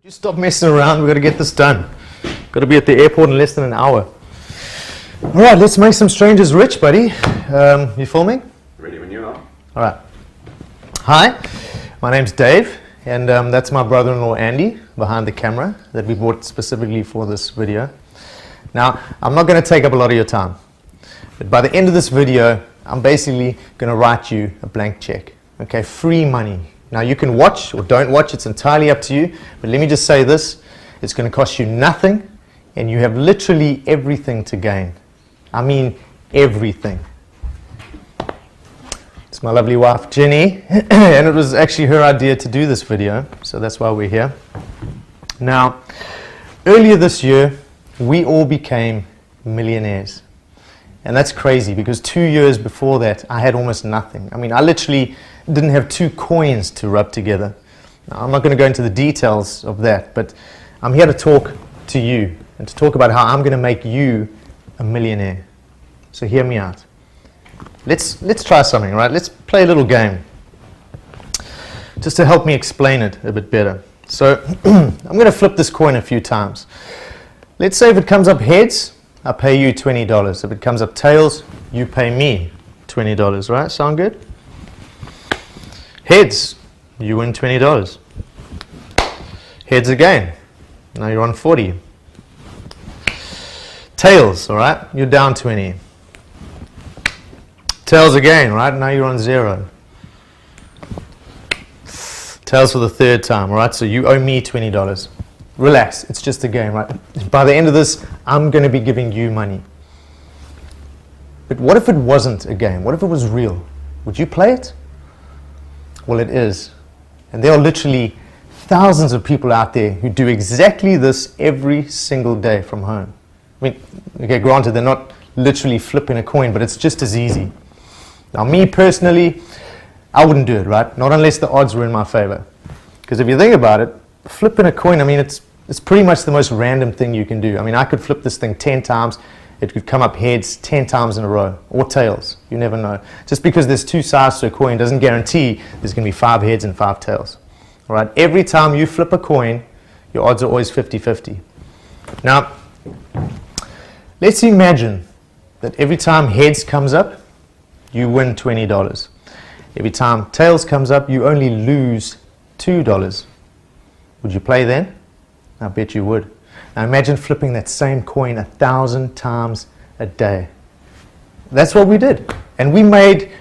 You stop messing around, we've got to get this done. Got to be at the airport in less than an hour. All right, let's make some strangers rich, buddy. You filming? Ready when you are. All right. Hi, my name's Dave, and that's my brother-in-law Andy behind the camera that we bought specifically for this video. Now, I'm not going to take up a lot of your time, but by the end of this video, I'm basically going to write you a blank check. Okay, free money. Now, you can watch or don't watch, it's entirely up to you, but let me just say this, it's going to cost you nothing, and you have literally everything to gain. I mean, everything. It's my lovely wife, Jenny, and it was actually her idea to do this video, so that's why we're here. Now, earlier this year, we all became millionaires. And that's crazy because 2 years before that, I had almost nothing. I mean, I literally didn't have 2 coins to rub together. Now, I'm not going to go into the details of that, but I'm here to talk to you and to talk about how I'm going to make you a millionaire. So hear me out. Let's try something, right? Let's play a little game just to help me explain it a bit better. So I'm going to flip this coin a few times. Let's say if it comes up heads, I pay you $20. If it comes up tails, you pay me $20, right? Sound good? Heads, you win $20. Heads again, now you're on 40. Tails, all right, you're down 20. Tails again, right, now you're on 0. Tails for the 3rd time, all right, so you owe me $20. Relax, it's just a game, right? By the end of this, I'm going to be giving you money. But what if it wasn't a game? What if it was real? Would you play it? Well, it is. And there are literally thousands of people out there who do exactly this every single day from home. I mean, okay, granted, they're not literally flipping a coin, but it's just as easy. Now, me personally, I wouldn't do it, right? Not unless the odds were in my favor. Because if you think about it, flipping a coin, I mean, it's pretty much the most random thing you can do. I mean, I could flip this thing 10 times. It could come up heads 10 times in a row, or tails. You never know. Just because there's 2 sides to a coin doesn't guarantee there's going to be 5 heads and 5 tails. All right? Every time you flip a coin, your odds are always 50-50. Now, let's imagine that every time heads comes up, you win $20. Every time tails comes up, you only lose $2. Would you play then? I bet you would. Now imagine flipping that same coin 1,000 times a day. That's what we did. And we made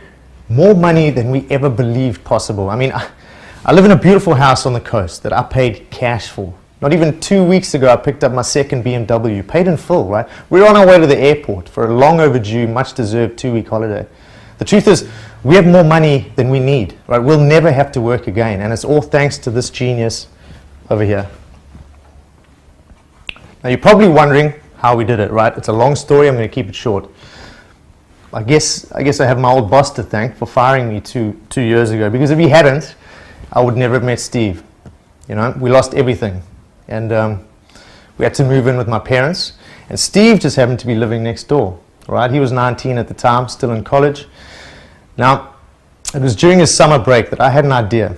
more money than we ever believed possible. I mean, I live in a beautiful house on the coast that I paid cash for. Not even 2 weeks ago, I picked up my second BMW, paid in full, right? We were on our way to the airport for a long overdue, much deserved 2-week holiday. The truth is, we have more money than we need, right? We'll never have to work again. And it's all thanks to this genius over here. Now you're probably wondering how we did it, right? It's a long story, I'm going to keep it short. I guess I have my old boss to thank for firing me two years ago, because if he hadn't, I would never have met Steve. You know, we lost everything. And we had to move in with my parents, and Steve just happened to be living next door, right? He was 19 at the time, still in college. Now, it was during his summer break that I had an idea,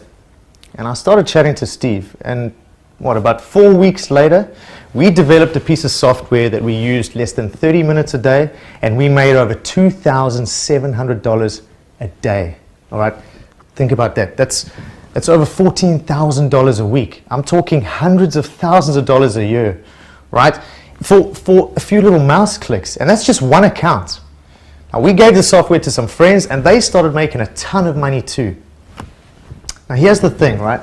and I started chatting to Steve, and about 4 weeks later, we developed a piece of software that we used less than 30 minutes a day, and we made over $2,700 a day. All right, think about that. That's over $14,000 a week. I'm talking hundreds of thousands of dollars a year, right? For a few little mouse clicks, and that's just one account. Now, we gave the software to some friends, and they started making a ton of money too. Now, here's the thing, right?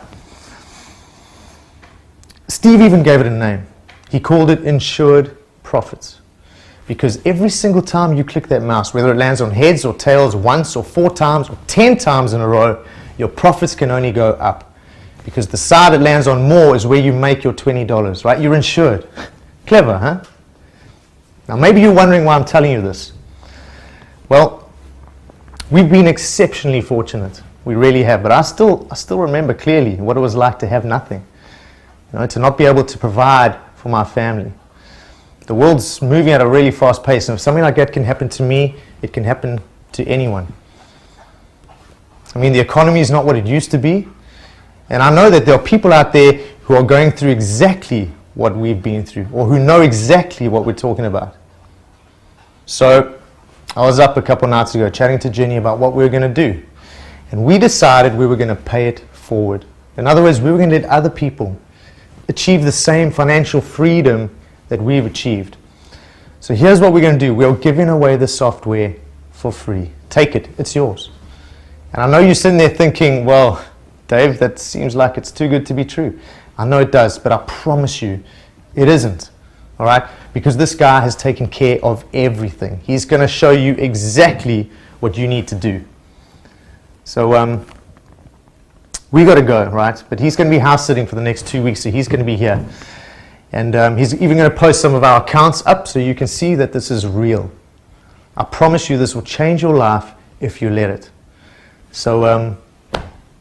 Steve even gave it a name. He called it insured profits. Because every single time you click that mouse, whether it lands on heads or tails once or 4 times or 10 times in a row, your profits can only go up. Because the side it lands on more is where you make your $20, right? You're insured. Clever, huh? Now maybe you're wondering why I'm telling you this. Well, we've been exceptionally fortunate. We really have. But I still remember clearly what it was like to have nothing. You know, to not be able to provide for my family. The world's moving at a really fast pace, and if something like that can happen to me, it can happen to anyone. I mean, the economy is not what it used to be, And I know that there are people out there who are going through exactly what we've been through, or who know exactly what we're talking about. So I was up a couple nights ago chatting to Jenny about what we were going to do. And we decided we were going to pay it forward. In other words, we were going to let other people achieve the same financial freedom that we've achieved. So here's what we're going to do. We're giving away the software for free. Take it. It's yours. And I know you're sitting there thinking, well, Dave, that seems like it's too good to be true. I know it does, but I promise you, it isn't. All right? Because this guy has taken care of everything. He's going to show you exactly what you need to do. So we got to go, right? But he's going to be house sitting for the next 2 weeks, so he's going to be here. And he's even going to post some of our accounts up so you can see that this is real. I promise you this will change your life if you let it. So,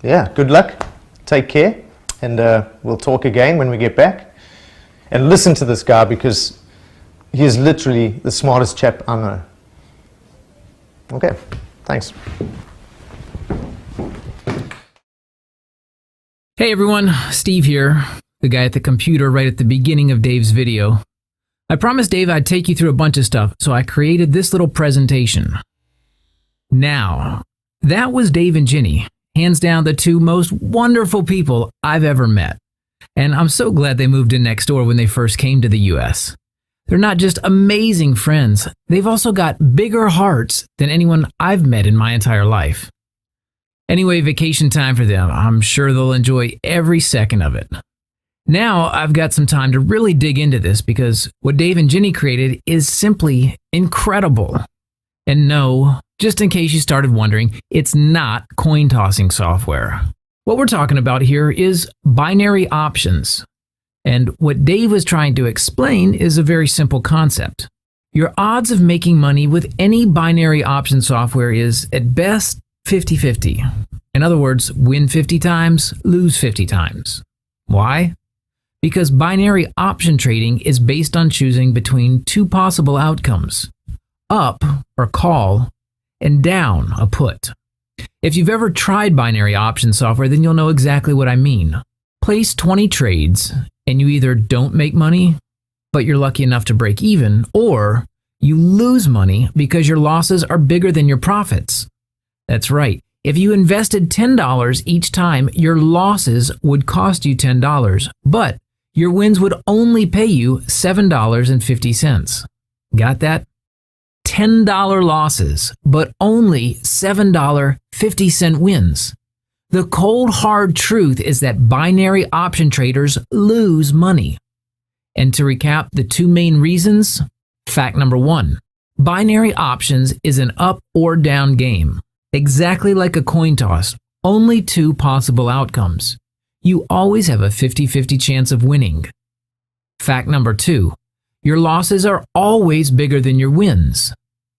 yeah, good luck. Take care. And we'll talk again when we get back. And listen to this guy because he is literally the smartest chap I know. Okay, thanks. Hey everyone, Steve here, the guy at the computer right at the beginning of Dave's video. I promised Dave I'd take you through a bunch of stuff, so I created this little presentation. Now, that was Dave and Jenny, hands down the two most wonderful people I've ever met. And I'm so glad they moved in next door when they first came to the US. They're not just amazing friends, they've also got bigger hearts than anyone I've met in my entire life. Anyway, vacation time for them. I'm sure they'll enjoy every second of it. Now I've got some time to really dig into this because what Dave and Jenny created is simply incredible. And no, just in case you started wondering, it's not coin tossing software. What we're talking about here is binary options. And what Dave was trying to explain is a very simple concept. Your odds of making money with any binary option software is, at best, 50-50. In other words, win 50 times, lose 50 times. Why? Because binary option trading is based on choosing between two possible outcomes: up or call, and down a put. If you've ever tried binary option software, then you'll know exactly what I mean. Place 20 trades, and you either don't make money, but you're lucky enough to break even, or you lose money because your losses are bigger than your profits. That's right. If you invested $10 each time, your losses would cost you $10, but your wins would only pay you $7.50. Got that? $10 losses, but only $7.50 wins. The cold hard truth is that binary option traders lose money. And to recap the two main reasons, fact number one, binary options is an up or down game. Exactly like a coin toss, only two possible outcomes. You always have a 50-50 chance of winning. Fact number two, your losses are always bigger than your wins.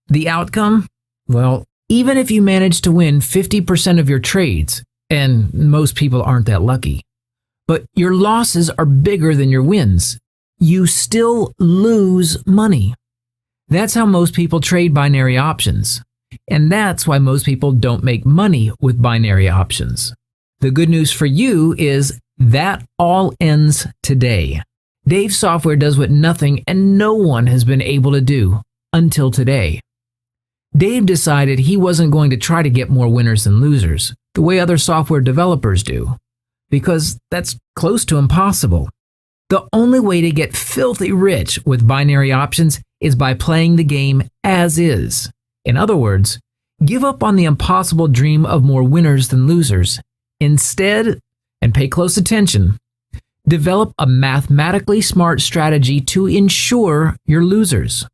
The outcome? Well, even if you manage to win 50% of your trades, and most people aren't that lucky, but your losses are bigger than your wins, you still lose money. That's how most people trade binary options. And that's why most people don't make money with binary options. The good news for you is that all ends today. Dave's software does what nothing and no one has been able to do until today. Dave decided he wasn't going to try to get more winners than losers, the way other software developers do, because that's close to impossible. The only way to get filthy rich with binary options is by playing the game as is. In other words, give up on the impossible dream of more winners than losers. Instead, and pay close attention, develop a mathematically smart strategy to ensure you're losers.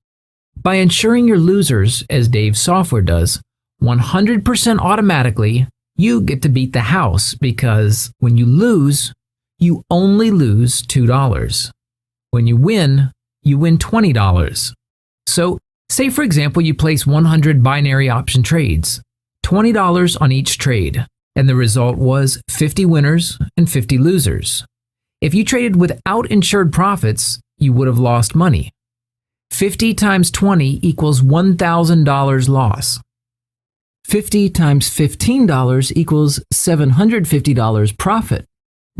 By ensuring you're losers, as Dave's software does, 100% automatically, you get to beat the house because when you lose, you only lose $2. When you win $20. So, say for example you place 100 binary option trades, $20 on each trade, and the result was 50 winners and 50 losers. If you traded without insured profits, you would have lost money. 50 times 20 equals $1,000 loss. 50 times $15 equals $750 profit.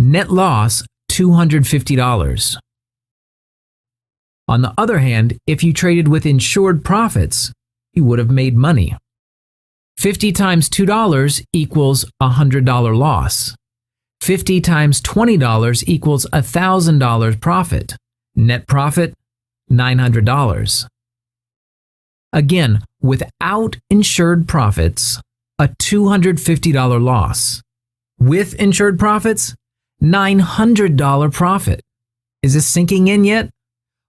Net loss, $250. On the other hand, if you traded with insured profits, you would have made money. 50 times $2 equals $100 loss. 50 times $20 equals $1,000 profit. Net profit, $900. Again, without insured profits, a $250 loss. With insured profits, $900 profit. Is this sinking in yet?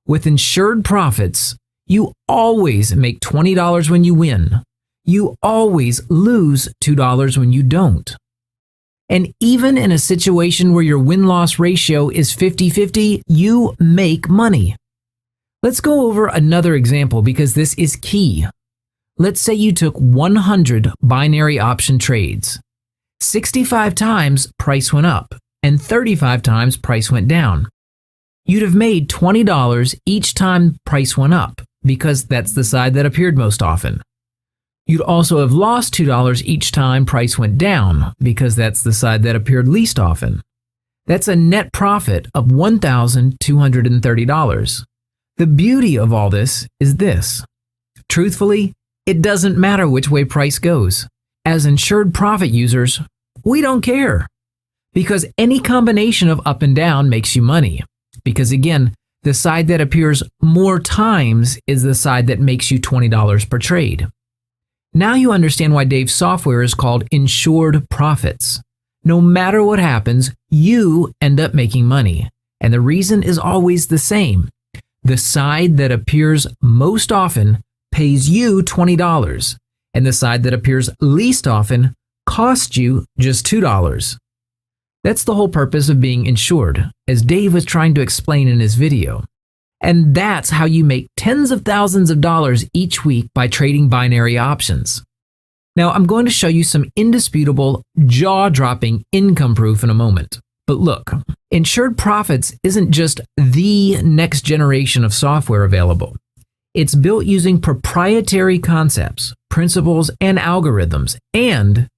With insured profits, you always make $20 when you win. You always lose $2 when you don't. And even in a situation where your win-loss ratio is 50-50, you make money. Let's go over another example because this is key. Let's say you took 100 binary option trades. 65 times price went up and 35 times price went down. You'd have made $20 each time price went up because that's the side that appeared most often. You'd also have lost $2 each time price went down because that's the side that appeared least often. That's a net profit of $1,230. The beauty of all this is this. Truthfully, it doesn't matter which way price goes. As insured profit users, we don't care. Because any combination of up and down makes you money. Because again, the side that appears more times is the side that makes you $20 per trade. Now you understand why Dave's software is called insured profits. No matter what happens, you end up making money. And the reason is always the same. The side that appears most often pays you $20, and the side that appears least often costs you just $2. That's the whole purpose of being insured, as Dave was trying to explain in his video. And that's how you make tens of thousands of dollars each week by trading binary options. Now, I'm going to show you some indisputable, jaw-dropping income proof in a moment. But look, insured profits isn't just the next generation of software available. It's built using proprietary concepts, principles, and algorithms, and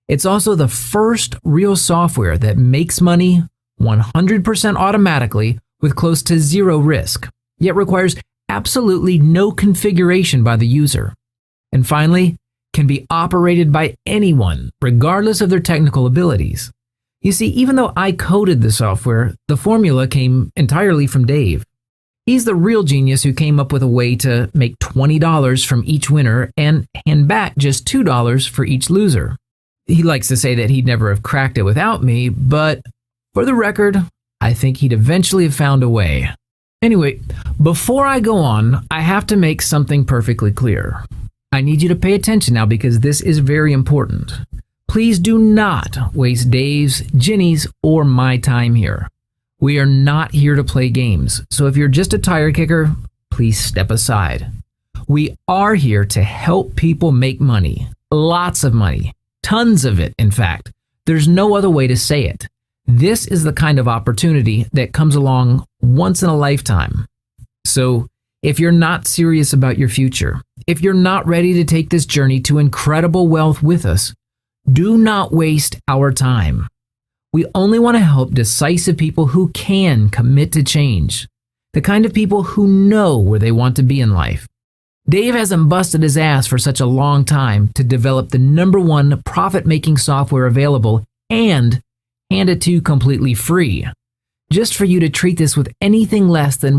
it's also the first real software that makes money 100% automatically with close to zero risk, yet requires absolutely no configuration by the user. And finally, can be operated by anyone, regardless of their technical abilities. You see, even though I coded the software, the formula came entirely from Dave. He's the real genius who came up with a way to make $20 from each winner and hand back just $2 for each loser. He likes to say that he'd never have cracked it without me, but for the record, I think he'd eventually have found a way. Anyway, before I go on, I have to make something perfectly clear. I need you to pay attention now because this is very important. Please do not waste Dave's, Ginny's, or my time here. We are not here to play games, so if you're just a tire kicker, please step aside. We are here to help people make money. Lots of money. Tons of it, in fact. There's no other way to say it. This is the kind of opportunity that comes along once in a lifetime. So, if you're not serious about your future, if you're not ready to take this journey to incredible wealth with us, do not waste our time. We only want to help decisive people who can commit to change, the kind of people who know where they want to be in life. Dave hasn't busted his ass for such a long time to develop the #1 profit-making software available and hand it to you completely free, just for you to treat this with anything less than